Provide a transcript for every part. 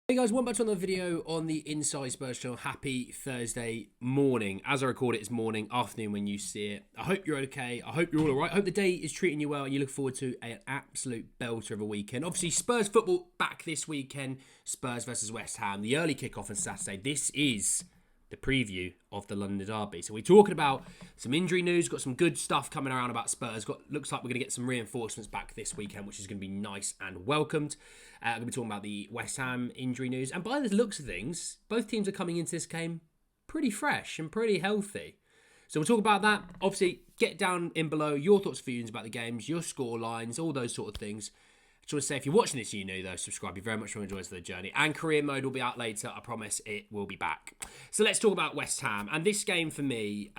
Hey guys, welcome back to another video on the Inside Spurs channel. Happy Thursday morning. As I record it, it's morning, afternoon when you see it. I hope you're okay. I hope you're all alright. I hope the day is treating you well and you look forward to an absolute belter of a weekend. Obviously, Spurs football back this weekend. Spurs versus West Ham. The early kickoff on Saturday. This is the preview of the London Derby. So we're talking about some injury news. Got some good stuff coming around about Spurs. Looks like we're going to get some reinforcements back this weekend, which is going to be nice and welcomed. We're going to be talking about the West Ham injury news. And by the looks of things, both teams are coming into this game pretty fresh and pretty healthy. So we'll talk about that. Obviously, get down in below your thoughts, feelings about the games, your score lines, all those sort of things. I just want to say, if you're watching this, you know, though, subscribe. You very much will enjoy us for the journey. And career mode will be out later. I promise it will be back. So let's talk about West Ham. And this game for me,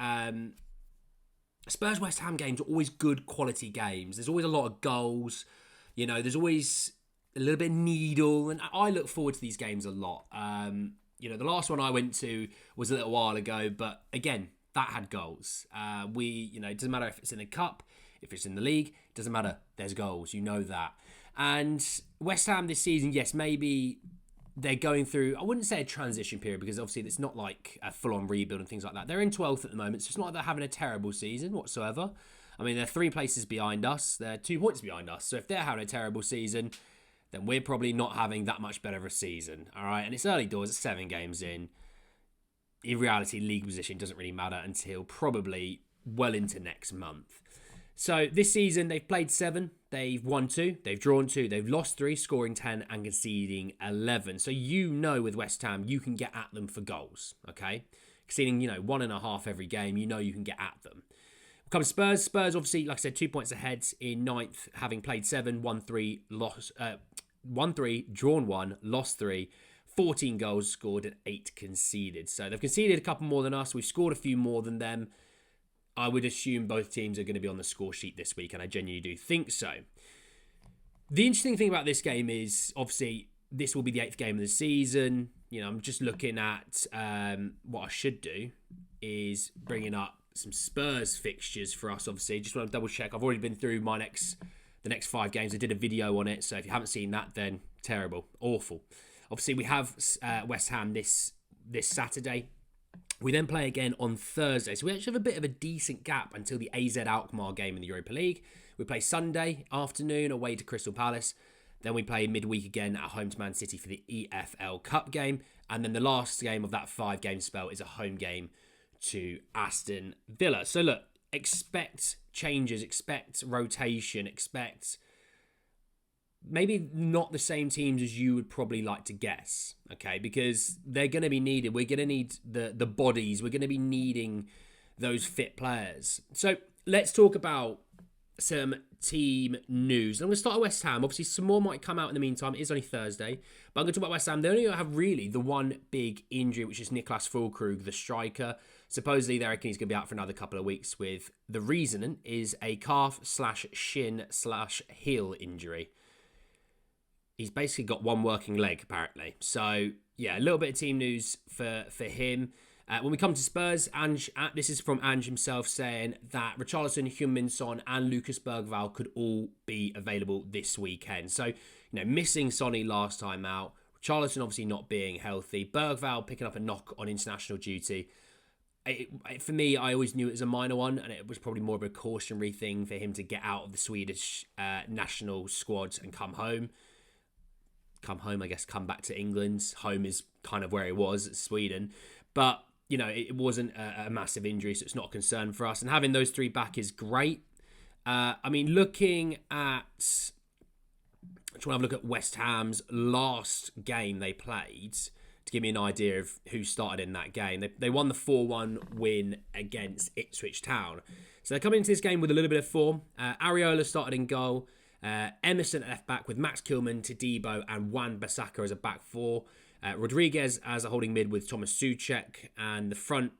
Spurs-West Ham games are always good quality games. There's always a lot of goals. You know, there's always a little bit of needle. And I look forward to these games a lot. The last one I went to was a little while ago. But again, that had goals. It doesn't matter if it's in the cup, if it's in the league. It doesn't matter. There's goals. You know that. And West Ham this season, yes, maybe they're going through, I wouldn't say a transition period because obviously it's not like a full-on rebuild and things like that. They're in 12th at the moment, so it's not like they're having a terrible season whatsoever. I mean, they're 3 places behind us. They're 2 points behind us. So if they're having a terrible season, then we're probably not having that much better of a season. All right, and it's early doors, it's 7 games in. In reality, league position doesn't really matter until probably well into next month. So this season, they've played 7, they've won 2, they've drawn 2, they've lost 3, scoring 10 and conceding 11. So you know with West Ham, you can get at them for goals, okay? Conceding, 1.5 every game, you know you can get at them. Comes Spurs. Spurs, obviously, like I said, 2 points ahead in 9th, having played 7, won 3, won 3, drawn 1, lost 3, 14 goals scored and 8 conceded. So they've conceded a couple more than us. We've scored a few more than them. I would assume both teams are going to be on the score sheet this week, and I genuinely do think so. The interesting thing about this game is, obviously, this will be the 8th game of the season. I'm just looking at what I should do is bringing up some Spurs fixtures for us, obviously. Just want to double check. I've already been through the next 5 games. I did a video on it, so if you haven't seen that, then terrible, awful. Obviously, we have West Ham this Saturday. We then play again on Thursday. So we actually have a bit of a decent gap until the AZ Alkmaar game in the Europa League. We play Sunday afternoon away to Crystal Palace. Then we play midweek again at home to Man City for the EFL Cup game. And then the last game of that 5-game spell is a home game to Aston Villa. So look, expect changes, expect rotation, expect maybe not the same teams as you would probably like to guess, okay? Because they're going to be needed. We're going to need the bodies. We're going to be needing those fit players. So let's talk about some team news. I'm going to start at West Ham. Obviously, some more might come out in the meantime. It is only Thursday. But I'm going to talk about West Ham. They only have really the one big injury, which is Niklas Füllkrug, the striker. Supposedly, they reckon he's going to be out for another couple of weeks with the reason is a calf/shin/heel injury. He's basically got one working leg, apparently. So, yeah, a little bit of team news for him. When we come to Spurs, this is from Ange himself saying that Richarlison, Heung-Min Son and Lucas Bergvall could all be available this weekend. So, missing Sonny last time out. Richarlison obviously not being healthy. Bergvall picking up a knock on international duty. For me, I always knew it was a minor one, and it was probably more of a cautionary thing for him to get out of the Swedish national squad and come home, I guess, come back to England. Home is kind of where he was, at Sweden. But, it wasn't a massive injury, so it's not a concern for us. And having those 3 back is great. Looking at... I just want to have a look at West Ham's last game they played to give me an idea of who started in that game. They won the 4-1 win against Ipswich Town. So they're coming into this game with a little bit of form. Areola started in goal. Emerson at left back with Max Kilman, Todibo and Wan-Bissaka as a back 4. Rodriguez as a holding mid with Thomas Souček, and the front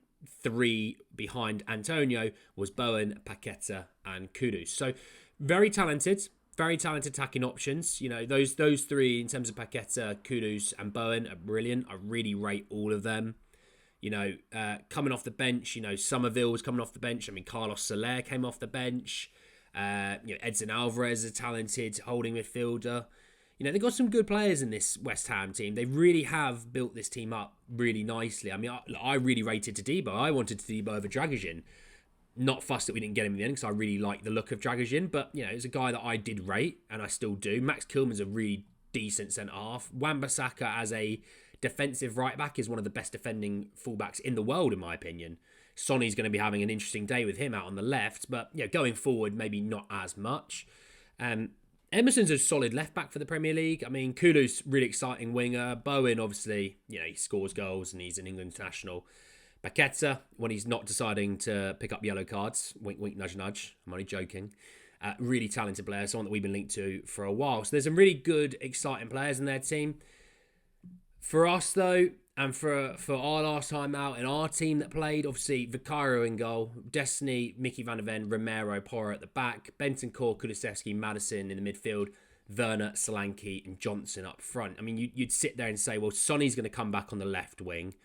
3 behind Antonio was Bowen, Paqueta and Kudus. So very talented attacking options. Those 3 in terms of Paqueta, Kudus and Bowen are brilliant. I really rate all of them. Coming off the bench, Somerville was coming off the bench. Carlos Soler came off the bench. Edson Alvarez, a talented holding midfielder. they've got some good players in this West Ham team. They really have built this team up really nicely. I mean, I really rated Todibo. I wanted Todibo over Dragoshin. Not fussed that we didn't get him in the end because I really like the look of Dragoshin. But, it's a guy that I did rate and I still do. Max Kilman's a really decent centre-half. Wan-Bissaka as a defensive right-back is one of the best defending fullbacks in the world, in my opinion. Sonny's going to be having an interesting day with him out on the left. But, going forward, maybe not as much. Emerson's a solid left-back for the Premier League. I mean, Kulu's really exciting winger. Bowen, obviously, he scores goals and he's an England international. Paqueta, when he's not deciding to pick up yellow cards, wink, wink, nudge, nudge. I'm only joking. Really talented player, someone that we've been linked to for a while. So there's some really good, exciting players in their team. For us, though, and for our last time out in our team that played, obviously, Vicario in goal, Destiny, Mickey van der Ven, Romero, Porro at the back, Bentancur, Kulusevski, Maddison in the midfield, Werner, Solanke and Johnson up front. I mean, you'd sit there and say, well, Sonny's going to come back on the left wing.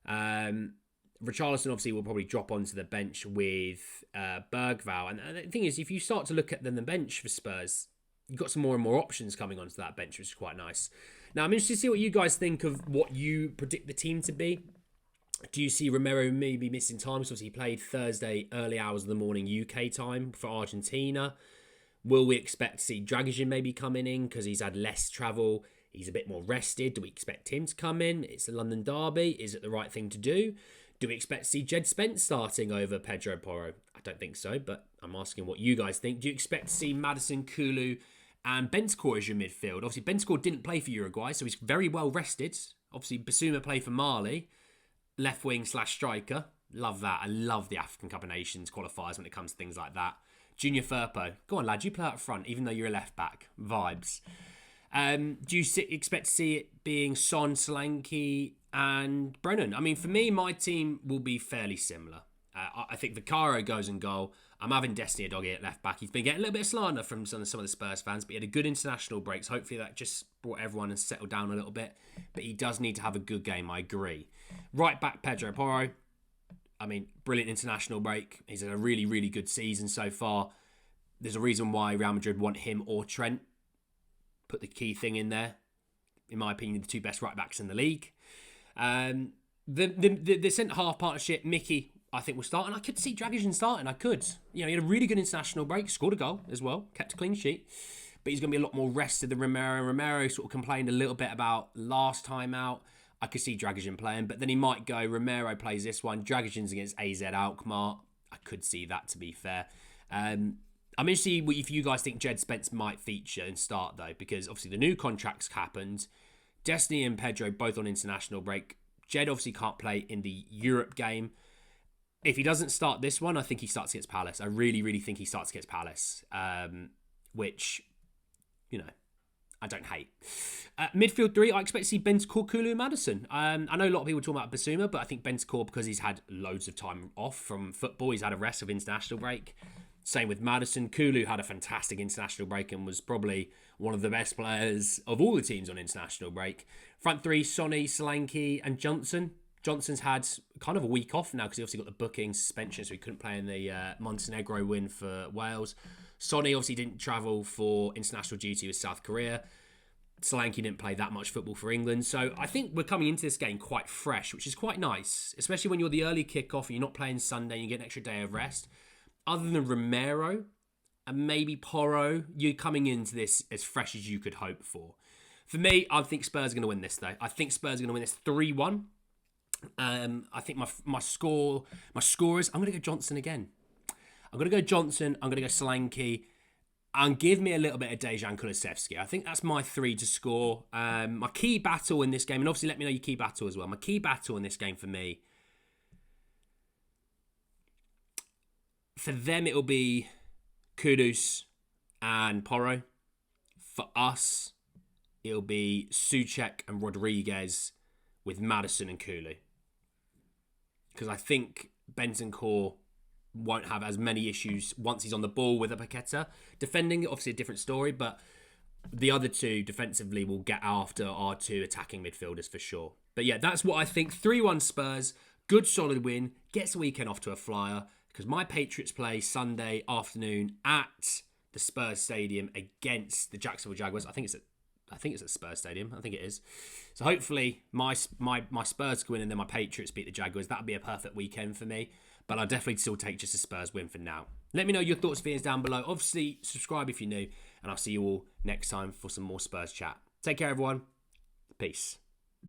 Richarlison obviously will probably drop onto the bench with Bergvall. And the thing is, if you start to look at the bench for Spurs, you've got some more and more options coming onto that bench, which is quite nice. Now, I'm interested to see what you guys think of what you predict the team to be. Do you see Romero maybe missing time? So obviously he played Thursday, early hours of the morning UK time for Argentina. Will we expect to see Dragoshin maybe coming in because he's had less travel? He's a bit more rested. Do we expect him to come in? It's a London derby. Is it the right thing to do? Do we expect to see Jed Spence starting over Pedro Porro? I don't think so, but I'm asking what you guys think. Do you expect to see Maddison, Kulu and Bentancur as your midfield? Obviously, Bentancur didn't play for Uruguay, so he's very well rested. Obviously, Basuma played for Mali, left wing / striker. Love that. I love the African Cup of Nations qualifiers when it comes to things like that. Junior Firpo. Go on, lad. You play up front, even though you're a left back. Vibes. Do you expect to see it being Son, Solanke and Brennan? I mean, for me, my team will be fairly similar. I think Vicario goes in goal. I'm having Destiny Doggy at left back. He's been getting a little bit of slander from some of the Spurs fans, but he had a good international break. So hopefully that just brought everyone and settled down a little bit. But he does need to have a good game, I agree. Right back, Pedro Porro. I mean, brilliant international break. He's had a really, really good season so far. There's a reason why Real Madrid want him or Trent. Put the key thing in there. In my opinion, the two best right backs in the league. The centre-half partnership, Mickey, I think will start. And I could see Dragoshin starting. I could. He had a really good international break. Scored a goal as well. Kept a clean sheet. But he's going to be a lot more rested than Romero. Romero sort of complained a little bit about last time out. I could see Dragoshin playing. But then he might go, Romero plays this one. Dragoshin's against AZ Alkmaar. I could see that, to be fair. I'm interested to see if you guys think Jed Spence might feature and start, though, because obviously the new contracts happened. Destiny and Pedro both on international break. Jed obviously can't play in the Europe game. If he doesn't start this one, I think he starts against Palace. I really, really think he starts against Palace, which, I don't hate. Midfield three, I expect to see Bentancur, Kulu and Maddison. I know a lot of people talk about Basuma, but I think Bentancur, because he's had loads of time off from football, he's had a rest of international break. Same with Maddison. Kulu had a fantastic international break and was probably one of the best players of all the teams on international break. Front three, Sonny, Solanke and Johnson. Johnson's had kind of a week off now because he obviously got the booking suspension, so he couldn't play in the Montenegro win for Wales. Sonny obviously didn't travel for international duty with South Korea. Solanke didn't play that much football for England. So I think we're coming into this game quite fresh, which is quite nice, especially when you're the early kickoff and you're not playing Sunday and you get an extra day of rest. Other than Romero and maybe Porro, you're coming into this as fresh as you could hope for. For me, I think Spurs are going to win this, though. I think Spurs are going to win this 3-1. I think my scorers, I'm going to go Johnson again. I'm going to go Johnson. I'm going to go Solanke. And give me a little bit of Dejan Kulusevski. I think that's my three to score. My key battle in this game, and obviously let me know your key battle as well. My key battle in this game for me, for them, it'll be Kudus and Porro. For us, it'll be Souček and Rodriguez with Maddison and Kulu. Because I think Bentancur won't have as many issues once he's on the ball with a Paqueta. Defending, obviously a different story, but the other two defensively will get after our two attacking midfielders for sure. But yeah, that's what I think. 3-1 Spurs, good solid win, gets the weekend off to a flyer. Because my Patriots play Sunday afternoon at the Spurs Stadium against the Jacksonville Jaguars. I think it's at I think it's at Spurs Stadium. I think it is. So hopefully my Spurs go in and then my Patriots beat the Jaguars. That would be a perfect weekend for me. But I'll definitely still take just a Spurs win for now. Let me know your thoughts and feelings down below. Obviously, subscribe if you're new. And I'll see you all next time for some more Spurs chat. Take care, everyone. Peace.